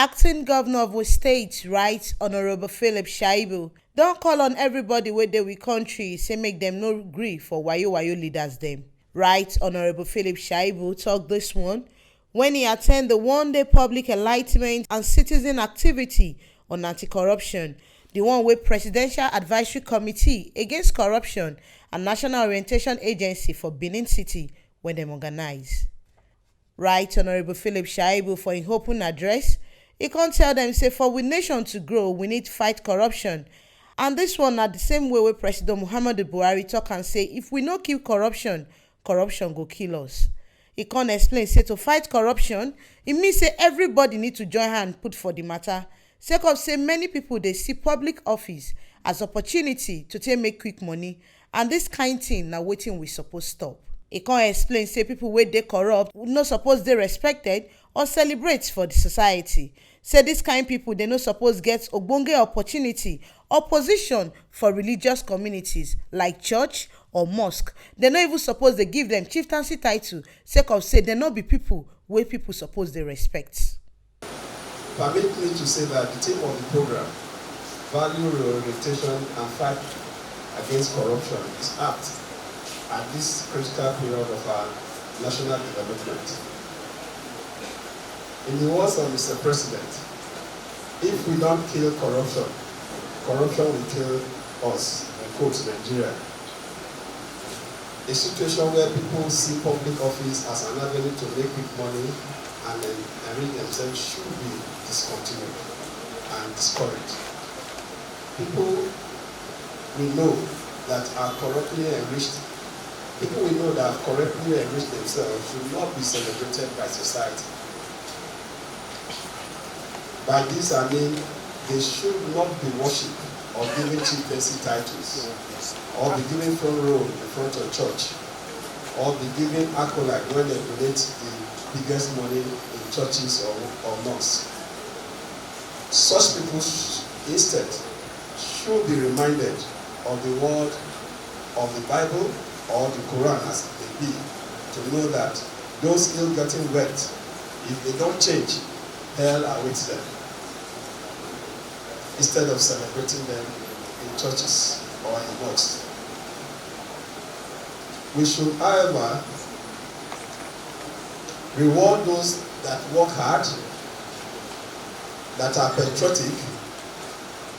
Acting Governor of Oyo State, Right Honorable Philip Shaibu, don call on everybody wey dey we country say make dem no gree for wayo leaders dem. Right Honorable Philip Shaibu tok dis one when he attend the one-day public enlightenment and citizen activity on anti-corruption, the one wey Presidential Advisory Committee Against Corruption and National Orientation Agency for Benin City wey dem organize. Right Honorable Philip Shaibu, for im open address, e con tell dem say for we nation to grow, we need fight corruption. And dis one na the same way wey President Muhammadu Buhari tok am say if we no kill corruption, corruption go kill us. E con explain say to fight corruption, e mean say everybody need to join hand put for the matter, sake of say many people dey see public office as opportunity to take make quick money, and dis kind thing na wetin we suppose stop. E con explain say people wey dey corrupt no suppose dey respected or celebrate for the society. Say dis kind people dey no suppose get ogbonge opportunity or position for religious communities like church or mosque. Dem no even suppose dey give dem chieftaincy title sake of say dem no be people wey people suppose dey respect. Permit me to say that the theme of the program, value reorientation and fight against corruption, is apt at this critical period of our national development. In the words of Mr. President, if we don't kill corruption, corruption will kill us, and quote Nigeria. A situation where people see public office as an avenue to make quick money and enrich themselves should be discontinued and discouraged. People we know that are corruptly enriched themselves should not be celebrated by society. By this I mean they should not be worshipped or given chieftaincy titles, or be given front row in front of church, or be given accolade when they donate the biggest money in churches or mosques. Such people instead should be reminded of the word of the Bible or the Quran as it may be, to know that those ill-gotten wealth, if they don't change, hell awaits them, instead of celebrating them in churches or in mosques. We should, however, reward those that work hard, that are patriotic,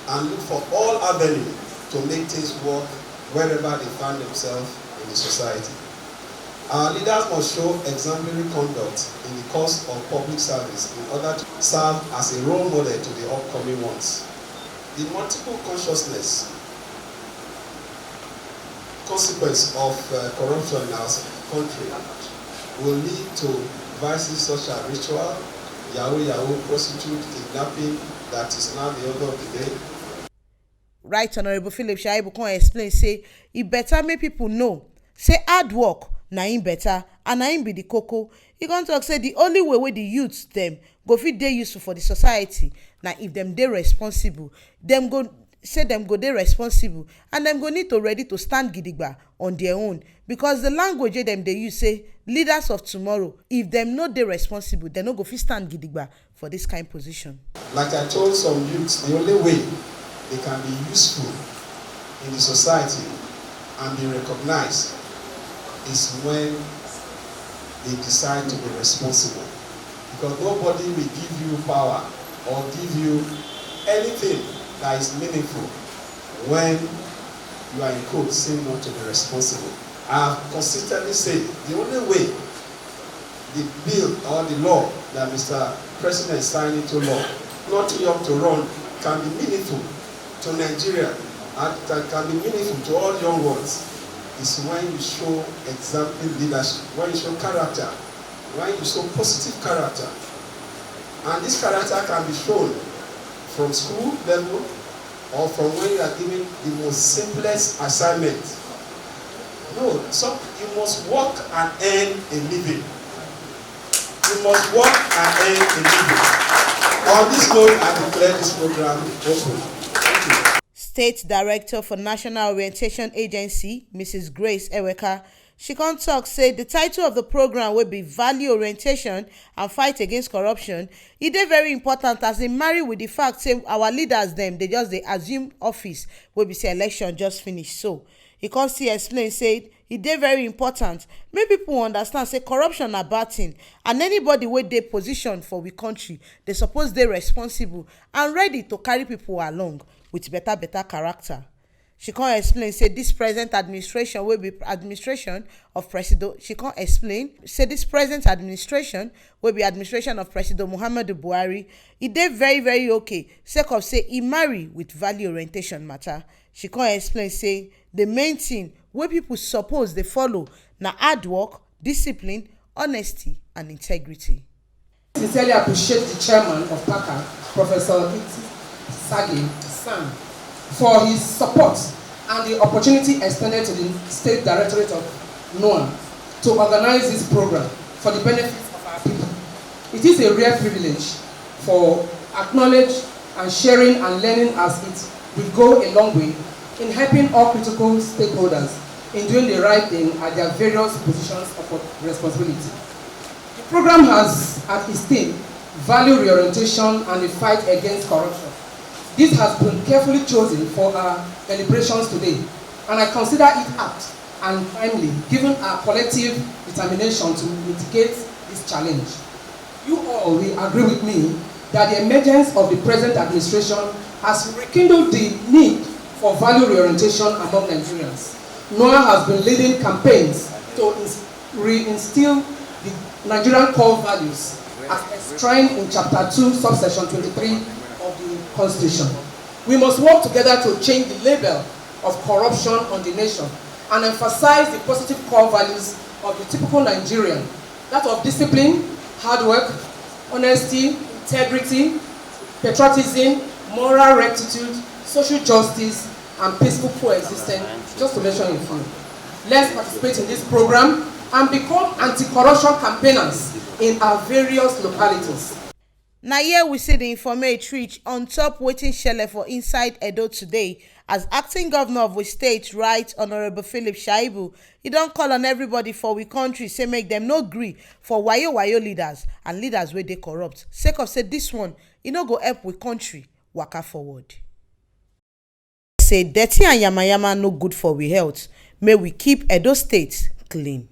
and look for all avenues to make things work wherever they find themselves in the society. Our leaders must show exemplary conduct in the course of public service in order to serve as a role model to the upcoming ones. The multiple consciousness consequence of corruption in our country will lead to vices such as ritual, yahoo, prostitute, kidnapping, that is now the order of the day. Right Honorable Philip Shaibu can explain say e better make people know say hard work na im better and na im be the koko. E con talk say the only way wey the youths dem go fit dey useful for the society na if dem dey responsible. Dem go dey responsible and dem go need to ready to stand gidigba on their own, because the language wey dem dey use say leaders of tomorrow, if dem no dey responsible, dem no go fit stand gidigba for this kind position. Like I told some youths, the only way they can be useful in the society and be recognized is when they decide to be responsible. Because nobody will give you power or give you anything that is meaningful when you are in quotes saying not to be responsible. I have consistently said the only way the bill or the law that Mr. President signed into law, not too young to run, can be meaningful to Nigeria and can be meaningful to all young ones, is when you show exemplary leadership, when you show character, when you show positive character. And this character can be shown from school level or from when you are given the most simplest assignment. No, so you must work and earn a living. You must work and earn a living. On this note, I declare this program open. Thank you. State Director for National Orientation Agency, Mrs. Grace Eweka, She come tok say the title of the program wey be value orientation and fight against corruption e dey very important as e marry with the fact say our leaders dem dey just dey assume office wey be say election just finish. So e come still explain say e dey very important make pipo understand say corruption na bad thing and anybody wey dey position for we country dey suppose dey responsible and ready to carry pipo along with better character. She come explain say dis present administration wey be administration of president of president Muhammadu Buhari e dey very okay sake of say e marry with value orientation matter. She come explain say the main thing wey pipo suppose dey follow na hard work, discipline, honesty and integrity. Sincerely appreciate the chairman of PACA, Professor San, for his support and the opportunity extended to the State Directorate of NOAA to organize this program for the benefit of our people. It is a rare privilege for acknowledge and sharing and learning as it will go a long way in helping all critical stakeholders in doing the right thing at their various positions of responsibility. The program has at its theme value reorientation and the fight against corruption. This has been carefully chosen for our deliberations today, and I consider it apt and timely given our collective determination to mitigate this challenge. You all will agree with me that the emergence of the present administration has rekindled the need for value reorientation among Nigerians. NOAA has been leading campaigns to reinstill the Nigerian core values as enshrined in Chapter 2, Subsection 23 of the Constitution. We must work together to change the label of corruption on the nation and emphasize the positive core values of the typical Nigerian, that of discipline, hard work, honesty, integrity, patriotism, moral rectitude, social justice, and peaceful coexistence, just to mention a few. Let's participate in this program and become anti-corruption campaigners in our various localities. Na here we see the informate reach on top wetin shele for inside Edo today as acting governor of we state, right Honourable Philip Shaibu, e don call on everybody for we country say make dem no gree for wayo leaders and leaders wey dey corrupt sake of say dis one e no go help we country waka forward. Say dirty and yamayama no good for we health, may we keep Edo State clean.